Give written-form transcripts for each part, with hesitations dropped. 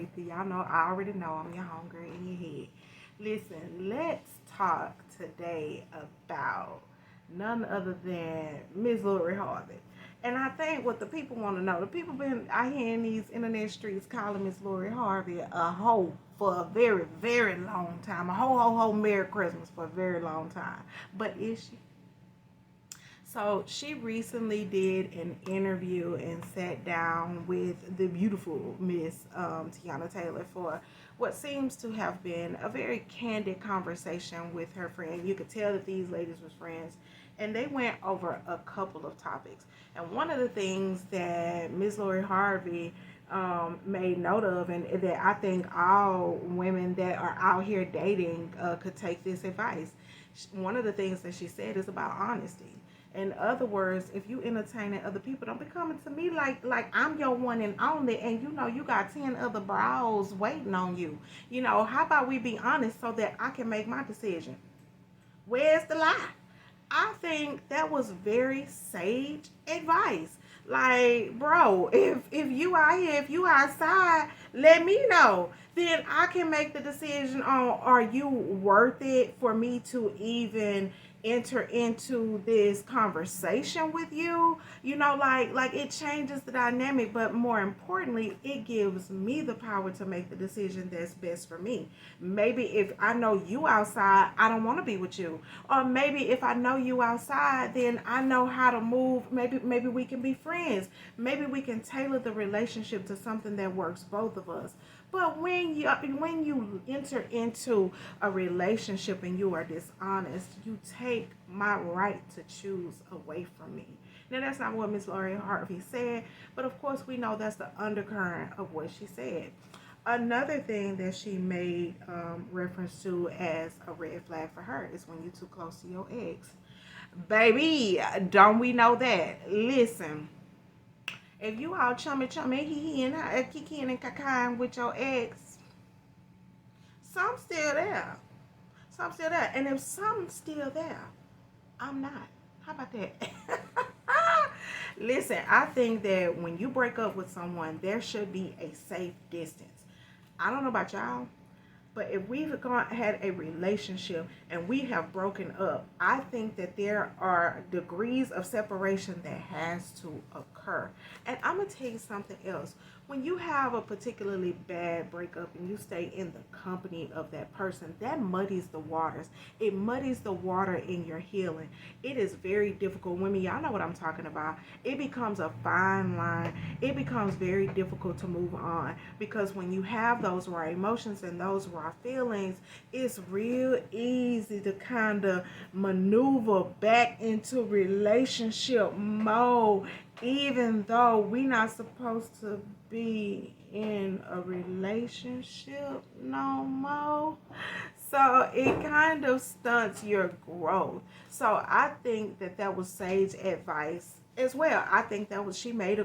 everything. Y'all know, I already know I'm your homegirl in your head. Listen, let's talk today about none other than Miss Lori Harvey. And I think what the people want to know, the people been out here in these internet streets calling Miss Lori Harvey a hoe for a very, very long time. A ho Merry Christmas for a very long time. But is she? So she recently did an interview and sat down with the beautiful Miss Teyana Taylor for what seems to have been a very candid conversation with her friend. You could tell that these ladies were friends, and they went over a couple of topics. And one of the things that Miss Lori Harvey made note of, and that I think all women that are out here dating could take this advice. One of the things that she said is about honesty. In other words, if you entertaining other people, don't be coming to me like I'm your one and only, and you know you got 10 other bros waiting on you. You know, how about we be honest so that I can make my decision? Where's the lie? I think that was very sage advice. Like, bro, if you out here, if you outside, let me know. Then I can make the decision on, are you worth it for me to even enter into this conversation with you? You know, like it changes the dynamic, but more importantly, it gives me the power to make the decision that's best for me. Maybe if I know you outside, I don't want to be with you. Or maybe if I know you outside, then I know how to move. Maybe we can be friends. Maybe we can tailor the relationship to something that works both of us. But when you enter into a relationship and you are dishonest, you take my right to choose away from me. Now that's not what Miss Lori Harvey said, but of course we know that's the undercurrent of what she said. Another thing that she made reference to as a red flag for her is when you're too close to your ex. Baby, don't we know that? Listen, if you all chummy he and kiki and kakai with your ex, some still there. Some still there. And if some still there, I'm not. How about that? Listen, I think that when you break up with someone, there should be a safe distance. I don't know about y'all, but if we've had a relationship and we have broken up, I think that there are degrees of separation that has to occur. And I'm going to tell you something else. When you have a particularly bad breakup and you stay in the company of that person, that muddies the waters. It muddies the water in your healing. It is very difficult. Women, y'all know what I'm talking about. It becomes a fine line. It becomes very difficult to move on, because when you have those raw emotions and those raw feelings, it's real easy to kind of maneuver back into relationship mode, even though we're not supposed to be in a relationship no more. So it kind of stunts your growth. So I think that was sage advice as well. I think that was she made a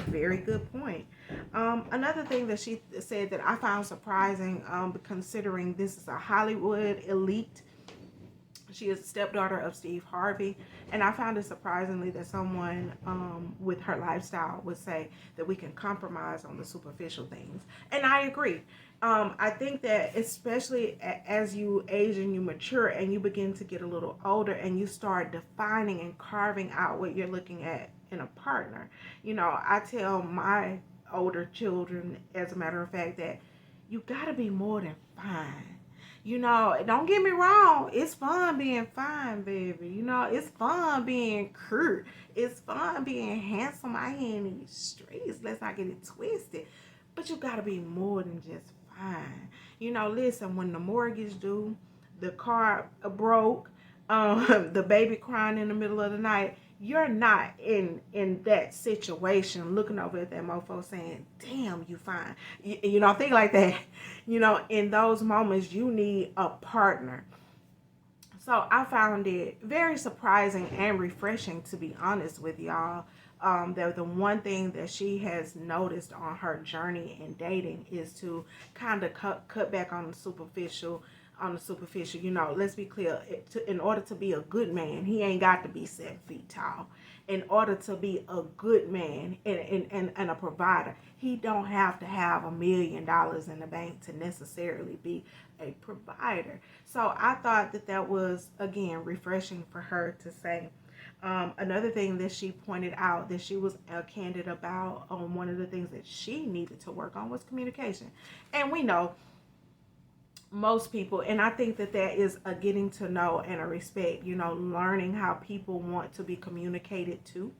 very good point. Another thing that she said that I found surprising, considering this is a Hollywood elite. She is the stepdaughter of Steve Harvey. And I found it surprisingly that someone with her lifestyle would say that we can compromise on the superficial things. And I agree. I think that especially as you age and you mature and you begin to get a little older and you start defining and carving out what you're looking at in a partner. You know, I tell my older children, as a matter of fact, that you got to be more than fine. You know, don't get me wrong. It's fun being fine, baby. You know, it's fun being cute. It's fun being handsome out here in these streets. Let's not get it twisted. But you got to be more than just fine. You know, listen, when the mortgage due, the car broke, the baby crying in the middle of the night, you're not in that situation looking over at that mofo saying, damn, you fine. You know, think like that. You know, in those moments you need a partner. So I found it very surprising and refreshing, to be honest with y'all, that the one thing that she has noticed on her journey in dating is to kind of cut back on the superficial, on the superficial. Let's be clear. In order to be a good man, he ain't got to be 7 feet tall. In order to be a good man and a provider, he don't have to have $1 million in the bank to necessarily be a provider. So I thought that was, again, refreshing for her to say. Another thing that she pointed out that she was candid about, one of the things that she needed to work on was communication. And we know most people, and I think that is a getting to know and a respect, learning how people want to be communicated to,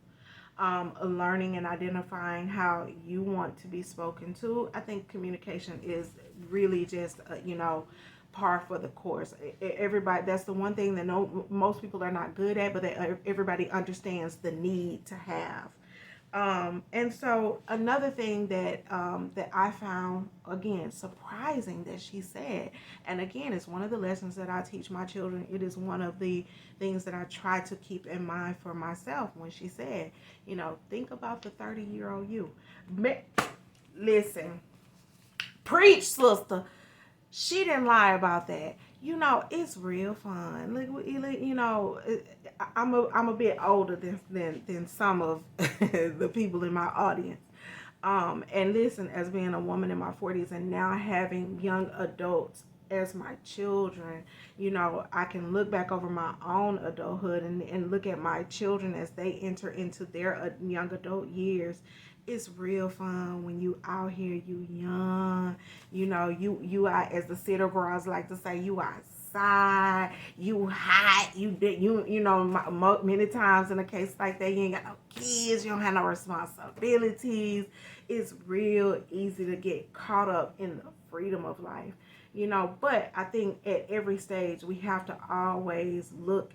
learning and identifying how you want to be spoken to. I think communication is really just, par for the course. Everybody, that's the one thing that most people are not good at, but that everybody understands the need to have. And so another thing that I found, again, surprising that she said, and again, it's one of the lessons that I teach my children. It is one of the things that I try to keep in mind for myself when she said, think about the 30-year-old you. Listen, preach, sister. She didn't lie about that. It's real fun. I'm a bit older than some of the people in my audience. And listen, as being a woman in my 40s and now having young adults as my children, I can look back over my own adulthood and look at my children as they enter into their young adult years. It's real fun when you out here, you young, you are, as the city girls like to say, you outside, you hot, many times in a case like that, you ain't got no kids, you don't have no responsibilities. It's real easy to get caught up in the freedom of life, but I think at every stage we have to always look,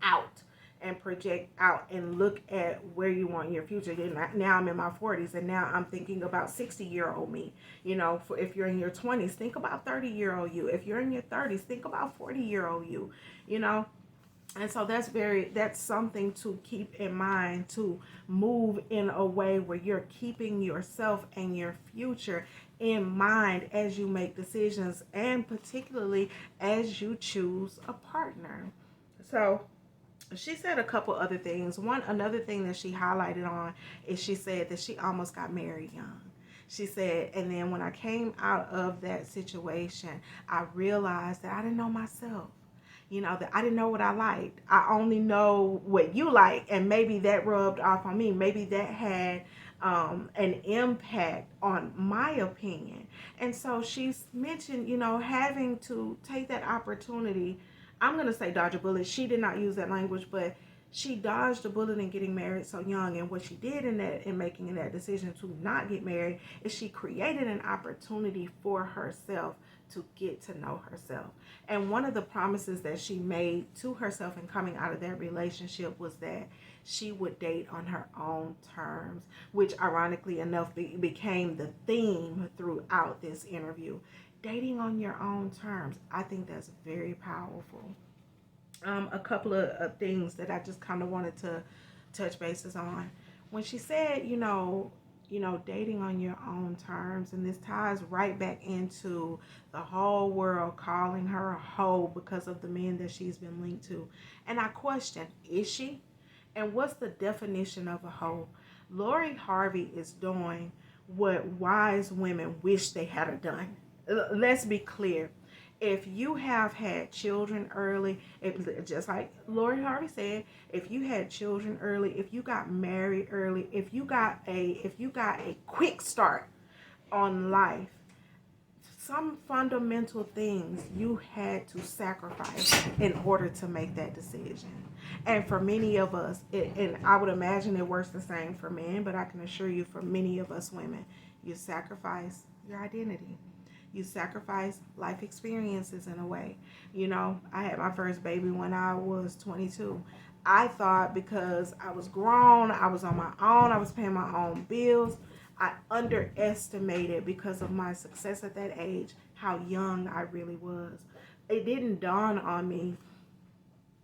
out and project out and look at where you want your future. Now I'm in my 40s and now I'm thinking about 60-year-old me. If you're in your 20s, think about 30-year-old you. If you're in your 30s, think about 40-year-old you. And so that's something to keep in mind, to move in a way where you're keeping yourself and your future in mind as you make decisions, and particularly as you choose a partner. So she said a couple other things. Another thing that she highlighted on is she said that she almost got married young. She said, and then when I came out of that situation, I realized that I didn't know myself. That I didn't know what I liked. I only know what you like, and maybe that rubbed off on me. Maybe that had an impact on my opinion. And so she's mentioned, having to take that opportunity. I'm going to say dodge a bullet. She did not use that language, but she dodged a bullet in getting married so young. And what she did in making that decision to not get married is she created an opportunity for herself to get to know herself. And one of the promises that she made to herself in coming out of that relationship was that she would date on her own terms, which ironically enough became the theme throughout this interview. Dating on your own terms. I think that's very powerful. A couple of things that I just kind of wanted to touch bases on. When she said, dating on your own terms, and this ties right back into the whole world calling her a hoe because of the men that she's been linked to. And I question, is she? And what's the definition of a hoe? Lori Harvey is doing what wise women wish they had done. Let's be clear. If you have had children early, just like Lori Harvey said, if you had children early, if you got married early, if you got a quick start on life, some fundamental things you had to sacrifice in order to make that decision. And for many of us, and I would imagine it works the same for men, but I can assure you for many of us women, you sacrifice your identity. You sacrifice life experiences in a way. I had my first baby when I was 22. I thought because I was grown, I was on my own, I was paying my own bills, I underestimated, because of my success at that age, how young I really was. It didn't dawn on me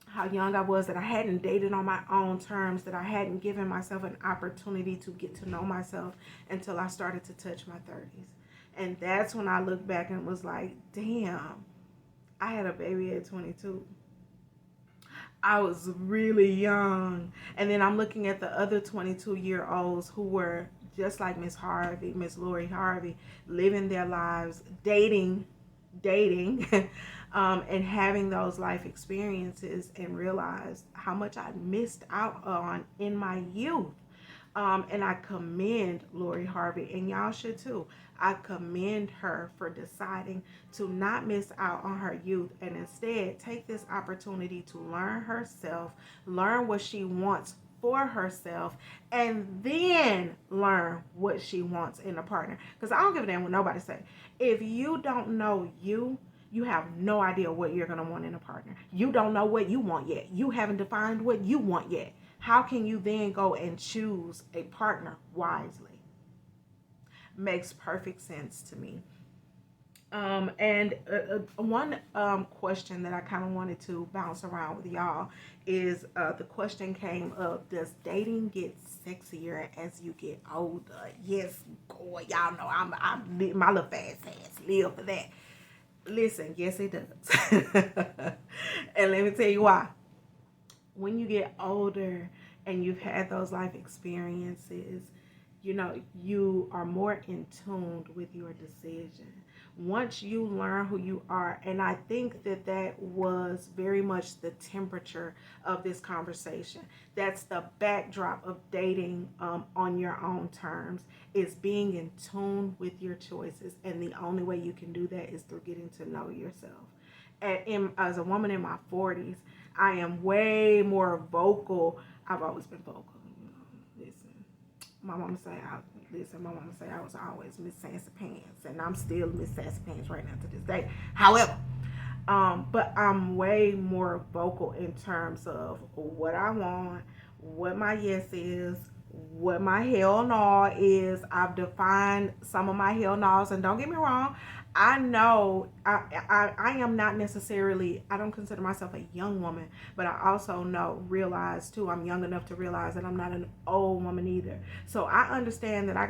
how young I was, that I hadn't dated on my own terms, that I hadn't given myself an opportunity to get to know myself until I started to touch my 30s. And that's when I looked back and was like, damn, I had a baby at 22. I was really young. And then I'm looking at the other 22-year-olds who were just like Miss Harvey, Miss Lori Harvey, living their lives, dating, and having those life experiences, and realized how much I missed out on in my youth. And I commend Lori Harvey, and y'all should too. I commend her for deciding to not miss out on her youth and instead take this opportunity to learn herself, learn what she wants for herself, and then learn what she wants in a partner. Because I don't give a damn what nobody say. If you don't know you, you have no idea what you're going to want in a partner. You don't know what you want yet. You haven't defined what you want yet. How can you then go and choose a partner wisely? Makes perfect sense to me. And one question that I kind of wanted to bounce around with y'all is the question came up: does dating get sexier as you get older? Yes, boy, y'all know I'm my little fast ass live for that. Listen, yes, it does. And let me tell you why. When you get older and you've had those life experiences, you are more in tune with your decision. Once you learn who you are, and I think that that was very much the temperature of this conversation. That's the backdrop of dating on your own terms, is being in tune with your choices. And the only way you can do that is through getting to know yourself. As a woman in my 40s, I am way more vocal. I've always been vocal. Listen, my mama say I was always Miss Sassy Pants, and I'm still Miss Sassy Pants right now to this day. However, but I'm way more vocal in terms of what I want, what my yes is, what my hell no is. I've defined some of my hell no's, and don't get me wrong, I know I am not necessarily, I don't consider myself a young woman, but I also realize too, I'm young enough to realize that I'm not an old woman either. So I understand that I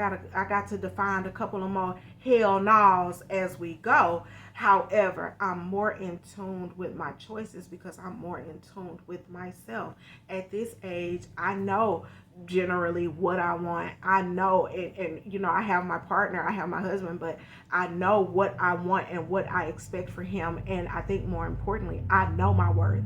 got to define a couple of more hell no's as we go. However, I'm more in tune with my choices because I'm more in tune with myself. At this age, I know generally what I want. I know, and I have my partner, I have my husband, but I know what I want and what I expect for him. And I think more importantly, I know my worth.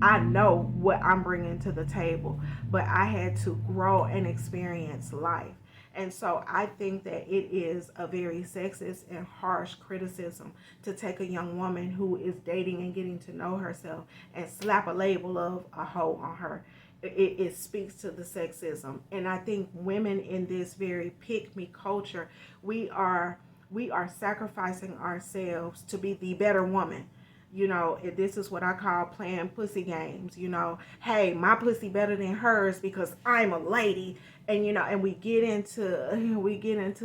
I know what I'm bringing to the table, but I had to grow and experience life. And so I think that it is a very sexist and harsh criticism to take a young woman who is dating and getting to know herself and slap a label of a hoe on her. It speaks to the sexism. And I think women in this very pick me culture, we are sacrificing ourselves to be the better woman. This is what I call playing pussy games. Hey, my pussy better than hers because I'm a lady. And we get into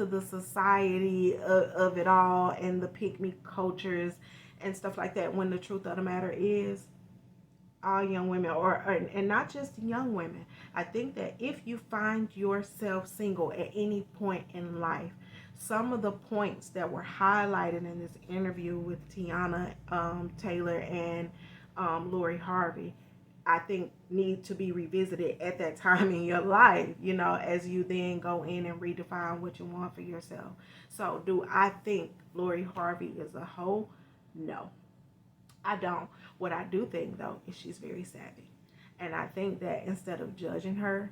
the society of it all and the pick me cultures and stuff like that, when the truth of the matter is, all young women, and not just young women, I think that if you find yourself single at any point in life, some of the points that were highlighted in this interview with Teyana Taylor and Lori Harvey, I think need to be revisited at that time in your life, as you then go in and redefine what you want for yourself. So do I think Lori Harvey is a hoe? No, I don't. What I do think, though, is she's very savvy. And I think that instead of judging her,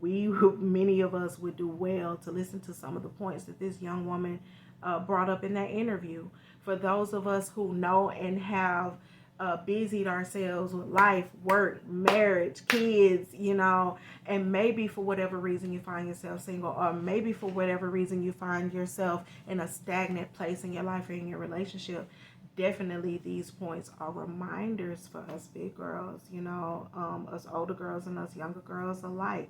many of us would do well to listen to some of the points that this young woman brought up in that interview. For those of us who know and have busied ourselves with life, work, marriage, kids, and maybe for whatever reason you find yourself single, or maybe for whatever reason you find yourself in a stagnant place in your life or in your relationship, definitely these points are reminders for us big girls, us older girls and us younger girls alike,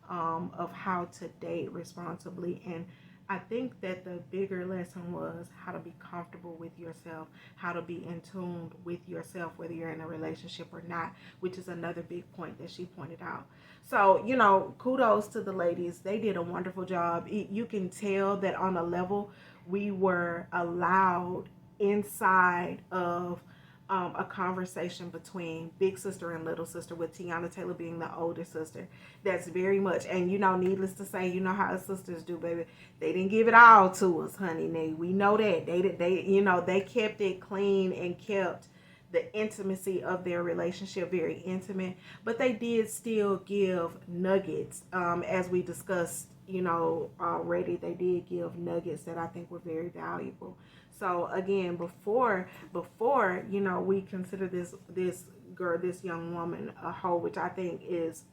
of how to date responsibly. And I think that the bigger lesson was how to be comfortable with yourself, how to be in tune with yourself, whether you're in a relationship or not, which is another big point that she pointed out. So, kudos to the ladies. They did a wonderful job. You can tell that on a level we were allowed inside of a conversation between big sister and little sister, with Teyana Taylor being the older sister. That's very much, and needless to say, how us sisters do, baby. They didn't give it all to us, honey. We know that they kept it clean and kept the intimacy of their relationship very intimate, but they did still give nuggets, as we discussed, already. They did give nuggets that I think were very valuable. So again, before we consider this young woman a hoe, which I think is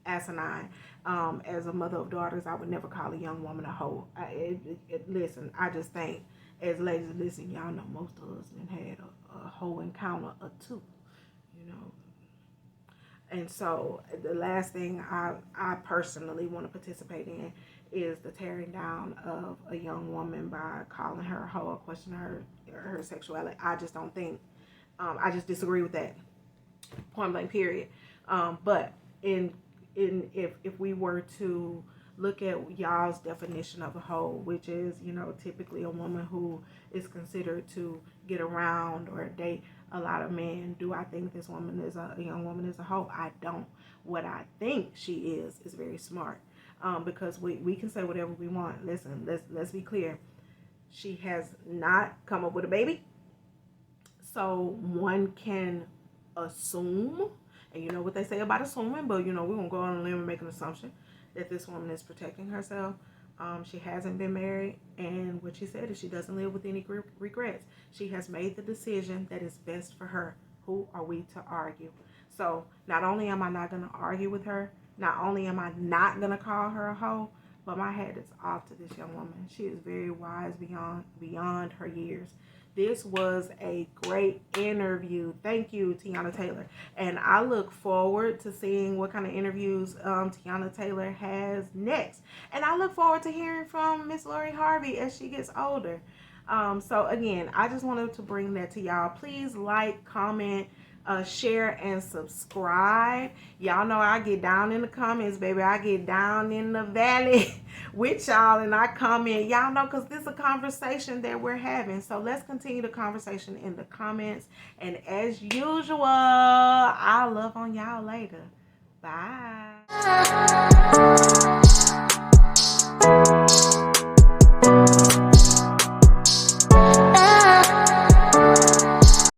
asinine. As a mother of daughters, I would never call a young woman a hoe. Listen, I just think, as ladies, listen, y'all know most of us had a hoe encounter or two, you know. And so the last thing I personally want to participate in is the tearing down of a young woman by calling her a hoe or questioning her sexuality. I just don't think, I just disagree with that, point blank period. But if we were to look at y'all's definition of a hoe, which is, typically a woman who is considered to get around or date a lot of men, do I think this woman is a young woman is a hoe? I don't. What I think she is very smart, because we can say whatever we want. Listen, let's be clear. She has not come up with a baby, so one can assume, and you know what they say about assuming, but we're gonna go on a limb and make an assumption that this woman is protecting herself. She hasn't been married, and what she said is she doesn't live with any regrets. She has made the decision that is best for her. Who are we to argue? So not only am I not going to argue with her, not only am I not going to call her a hoe, but my hat is off to this young woman. She is very wise beyond her years. This was a great interview. Thank you, Teyana Taylor. And I look forward to seeing what kind of interviews Teyana Taylor has next. And I look forward to hearing from Miss Lori Harvey as she gets older. So again, I just wanted to bring that to y'all. Please like, comment, share, and subscribe. Y'all know I get down in the comments, baby. I get down in the valley with y'all, and I comment. Y'all know, because this is a conversation that we're having. So let's continue the conversation in the comments. And as usual, I'll love on y'all later. Bye.